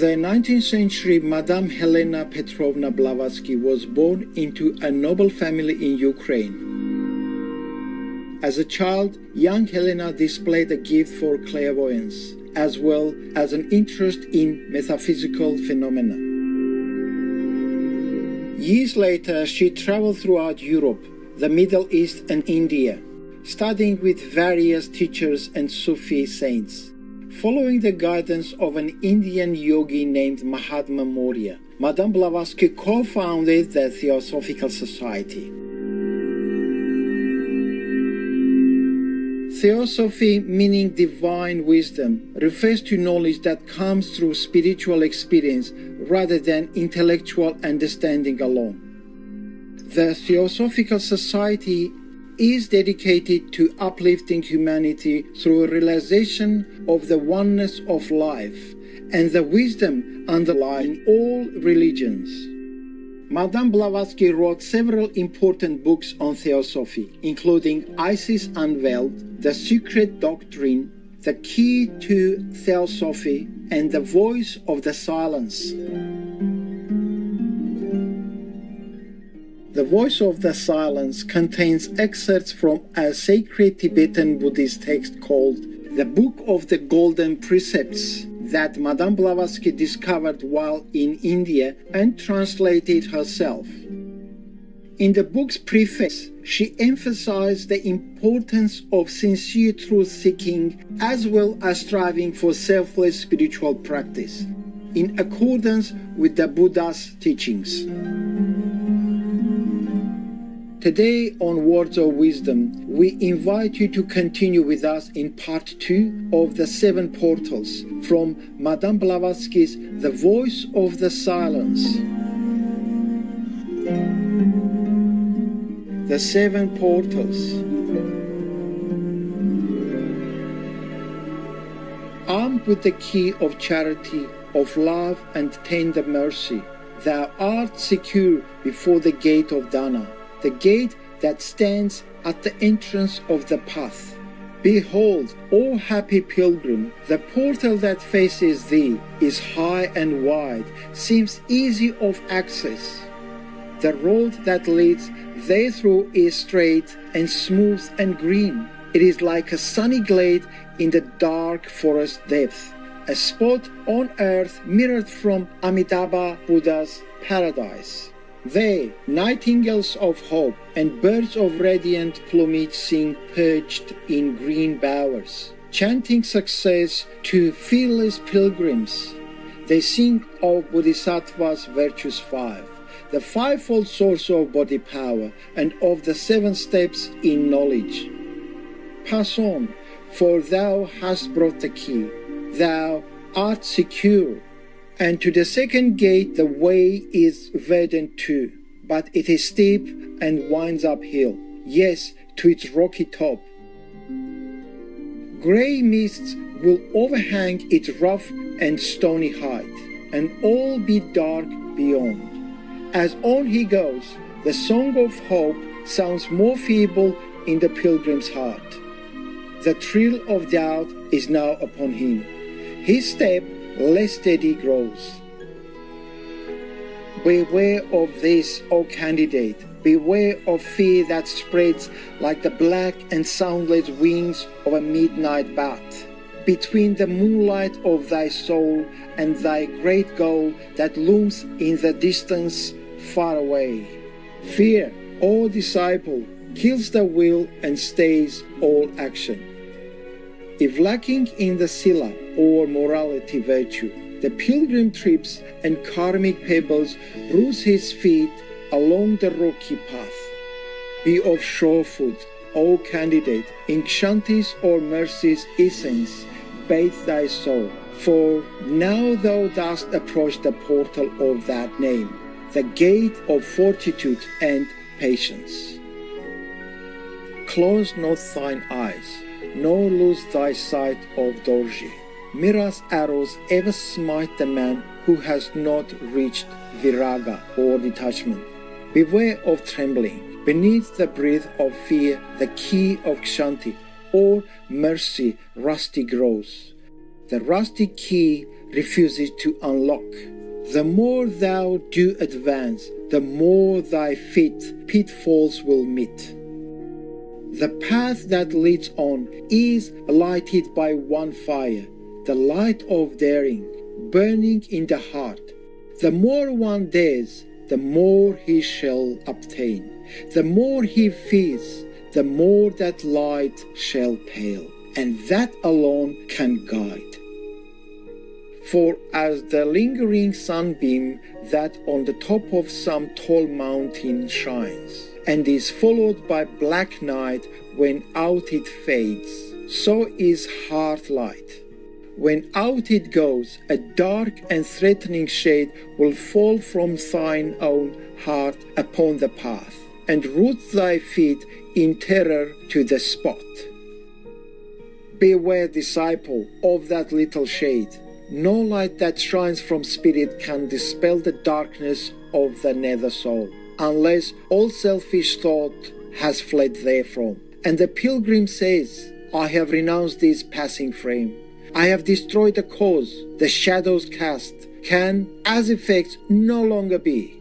The 19th century Madame Helena Petrovna Blavatsky was born into a noble family in Ukraine. As a child, young Helena displayed a gift for clairvoyance, as well as an interest in metaphysical phenomena. Years later, she traveled throughout Europe, the Middle East and India, studying with various teachers and Sufi saints. Following the guidance of an Indian yogi named Mahatma Maurya, Madame Blavatsky co-founded the Theosophical Society. Theosophy, meaning divine wisdom, refers to knowledge that comes through spiritual experience rather than intellectual understanding alone. The Theosophical Society is dedicated to uplifting humanity through a realization of the oneness of life and the wisdom underlying all religions. Madame Blavatsky wrote several important books on theosophy, including Isis Unveiled, The Secret Doctrine, The Key to Theosophy, and The Voice of the Silence. The Voice of the Silence contains excerpts from a sacred Tibetan Buddhist text called The Book of the Golden Precepts that Madame Blavatsky discovered while in India and translated herself. In the book's preface, she emphasized the importance of sincere truth-seeking as well as striving for selfless spiritual practice, in accordance with the Buddha's teachings. Today on Words of Wisdom, we invite you to continue with us in part 2 of the 7 portals from Madame Blavatsky's The Voice of the Silence. The 7 portals. Armed with the key of charity, of love and tender mercy, thou art secure before the gate of Dana, the gate that stands at the entrance of the path. Behold, O happy pilgrim, the portal that faces thee is high and wide, seems easy of access. The road that leads therethrough is straight and smooth and green. It is like a sunny glade in the dark forest depth, a spot on earth mirrored from Amitabha Buddha's paradise. They, nightingales of hope and birds of radiant plumage, sing perched in green bowers, chanting success to fearless pilgrims. They sing of Bodhisattva's virtues 5, the 5-fold source of body power, and of the 7 steps in knowledge. Pass on, for thou hast brought the key, thou art secure. And to the second gate the way is verdant too, but it is steep and winds uphill, yes, to its rocky top. Grey mists will overhang its rough and stony height, and all be dark beyond. As on he goes, the song of hope sounds more feeble in the pilgrim's heart. The thrill of doubt is now upon him. His step less steady grows. Beware of this, O candidate. Beware of fear that spreads like the black and soundless wings of a midnight bat, between the moonlight of thy soul and thy great goal that looms in the distance far away. Fear, O disciple, kills the will and stays all action. If lacking in the sila or morality virtue, the pilgrim trips and karmic pebbles bruise his feet along the rocky path. Be of sure foot, O candidate, in Kshanti's or mercy's essence, bathe thy soul, for now thou dost approach the portal of that name, the gate of fortitude and patience. Close not thine eyes, nor lose thy sight of Dorji. Mira's arrows ever smite the man who has not reached viraga or detachment. Beware of trembling. Beneath the breath of fear, the key of Kshanti or mercy rusty grows. the rusty key refuses to unlock. The more thou do advance, the more thy feet pitfalls will meet. The path that leads on is lighted by one fire, the light of daring, burning in the heart. The more one dares, the more he shall obtain. The more he fears, the more that light shall pale, and that alone can guide. For as the lingering sunbeam that on the top of some tall mountain shines, and is followed by black night when out it fades, so is heart light. When out it goes, a dark and threatening shade will fall from thine own heart upon the path, and root thy feet in terror to the spot. Beware, disciple, of that little shade. No light that shines from spirit can dispel the darkness of the nether soul, unless all selfish thought has fled therefrom. And the pilgrim says, I have renounced this passing frame. I have destroyed the cause, the shadows cast, can, as effects, no longer be.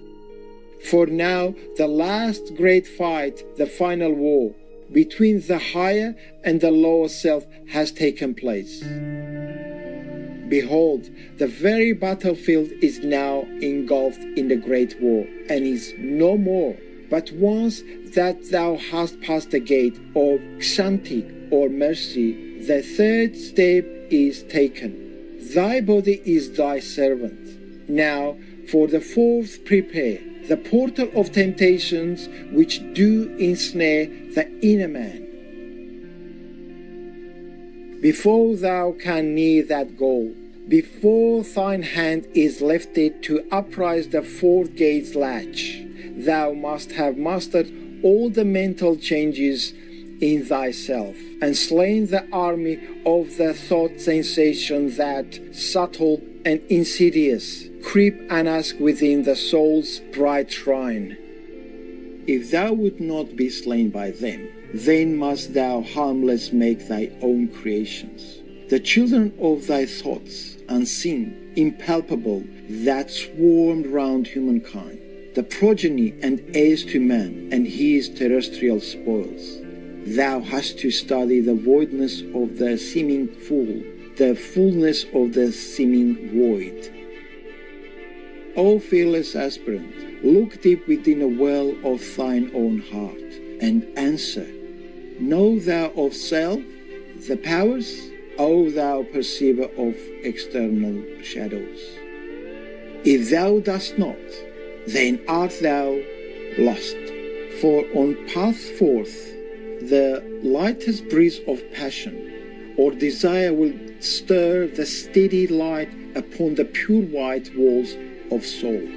For now the last great fight, the final war, between the higher and the lower self has taken place. Behold, the very battlefield is now engulfed in the great war, and is no more. But once that thou hast passed the gate of Kshanti or mercy, the third step is taken. Thy body is thy servant. Now for the fourth prepare, the portal of temptations which do ensnare the inner man. Before thou can near that goal, before thine hand is lifted to uprise the fourth gate's latch, thou must have mastered all the mental changes in thyself, and slain the army of the thought sensation that, subtle and insidious, creep and ask within the soul's bright shrine. If thou would not be slain by them, then must thou harmless make thy own creations, the children of thy thoughts, unseen, impalpable, that swarmed round humankind, the progeny and heirs to man and his terrestrial spoils. Thou hast to study the voidness of the seeming full, the fullness of the seeming void. O fearless aspirant, look deep within the well of thine own heart, and answer, know thou of self the powers? O thou perceiver of external shadows. If thou dost not, then art thou lost. For on path forth, the lightest breeze of passion or desire will stir the steady light upon the pure white walls of soul.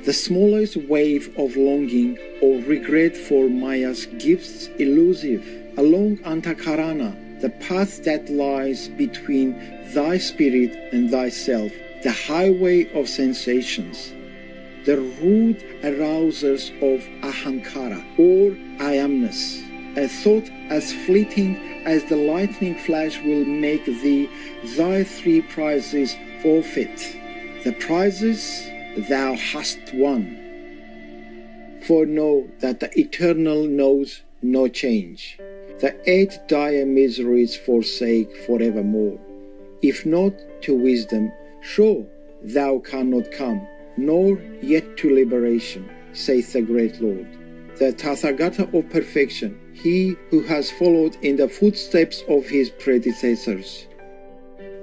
The smallest wave of longing or regret for Maya's gifts elusive along Antakarana, the path that lies between thy spirit and thyself, the highway of sensations, the rude arousers of ahankara or I amness, a thought as fleeting as the lightning flash will make thee thy three prizes forfeit, the prizes thou hast won. For know that the eternal knows no change. The 8 dire miseries forsake forevermore. If not to wisdom, sure thou cannot come, nor yet to liberation, saith the great Lord. The Tathagata of perfection, he who has followed in the footsteps of his predecessors.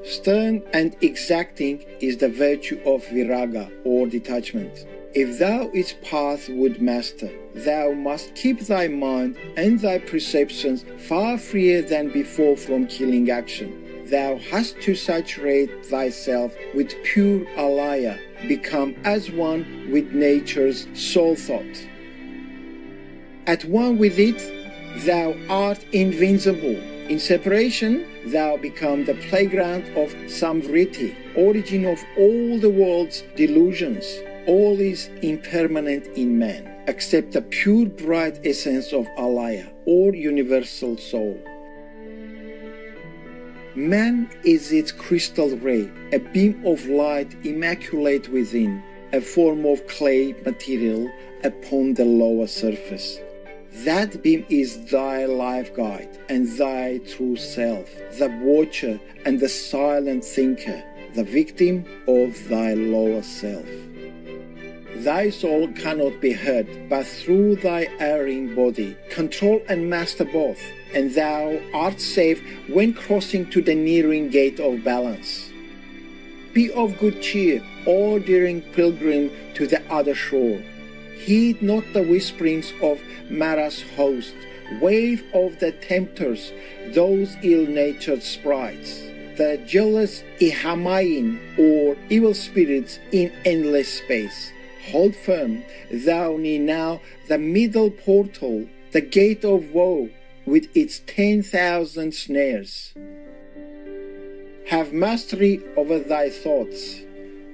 Stern and exacting is the virtue of viraga or detachment. If thou its path would master, thou must keep thy mind and thy perceptions far freer than before from killing action. Thou hast to saturate thyself with pure alaya, become as one with nature's soul thought. At one with it, thou art invincible. In separation, thou become the playground of samvriti, origin of all the world's delusions. All is impermanent in man, except the pure bright essence of alaya, or universal soul. Man is its crystal ray, a beam of light immaculate within, a form of clay material upon the lower surface. That beam is thy life guide and thy true self, the watcher and the silent thinker, the victim of thy lower self. Thy soul cannot be heard but through thy erring body. Control and master both, and thou art safe when crossing to the nearing gate of balance. Be of good cheer, O daring pilgrim to the other shore. Heed not the whisperings of Mara's host, wave of the tempters, those ill-natured sprites, the jealous Ihamayin or evil spirits in endless space. Hold firm, thou near now, the middle portal, the gate of woe with its 10,000 snares. Have mastery over thy thoughts,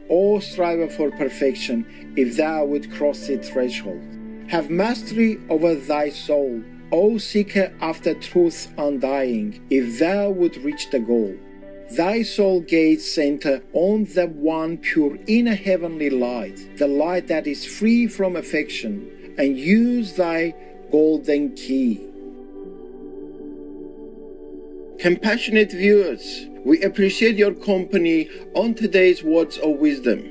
O striver for perfection, if thou would cross its threshold. Have mastery over thy soul, O seeker after truth undying, if thou would reach the goal. Thy soul gaze center on the one pure inner heavenly light, the light that is free from affection, and use thy golden key. Compassionate viewers, we appreciate your company on today's words of wisdom.